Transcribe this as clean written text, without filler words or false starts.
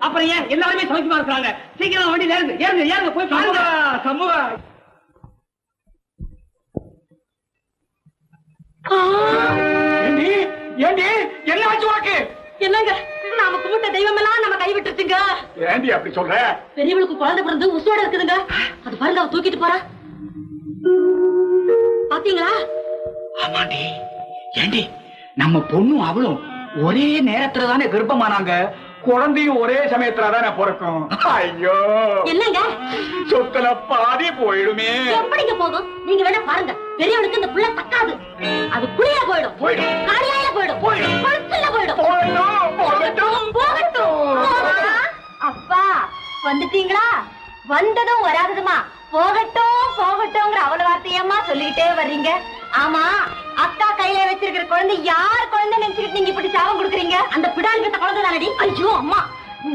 அப்புறம் ஏன் எல்லாருமே சௌக்கியமா இருக்கிறாங்க? சீக்கிரம் வண்டியில ஏறுங்க ஏறுங்க ஏறுங்க போய் பாருங்க. சமூகா ஏண்டி ஏண்டி என்ன ஆச்சு உனக்கு? என்னங்க நாம கும்பிட்ட தெய்வம் எல்லாம் நம்ம கை விட்டுருச்சுங்க. ஏண்டி அப்படி சொல்ற? பெரியவளுக்கு குழந்தை பிறந்து உசுவோட இருக்குதுங்க. அது பாருங்க அவ தூக்கிட்டு போறா பாத்தீங்களா? ஆமாண்டி. ஏண்டி நம்ம பொண்ணும் அவளும் ஒரே நேரத்துல தானே கர்ப்பமானாங்க. குழந்தையும் ஒரே சமயத்துல தானே பிறக்கும். ஐயோ என்னங்க சொத்துல பாதி போயிடுமே. எப்படிங்க போகும்? நீங்க வேணா பாருங்க. பெரியவளுக்கு இந்த புள்ள தக்காது. அது குளியில போயிடும், காரியாயில போயிடும், கொளுத்துல போயிடும். அப்பா வந்துட்டீங்களா? வந்ததும் வராததுமா போகட்டும் போகட்டும்ங்கிற அவள வார்த்தையம்மா சொல்லிக்கிட்டே வர்றீங்க. ஆமா அக்கா கையில வச்சிருக்கிற குழந்தை யார் குழந்தை நினைச்சுக்கிட்டு நீங்க இப்படி சாபம் கொடுக்குறீங்க? அந்த பிடால் கிட்ட குழந்தை தானடி. ஐயோ அம்மா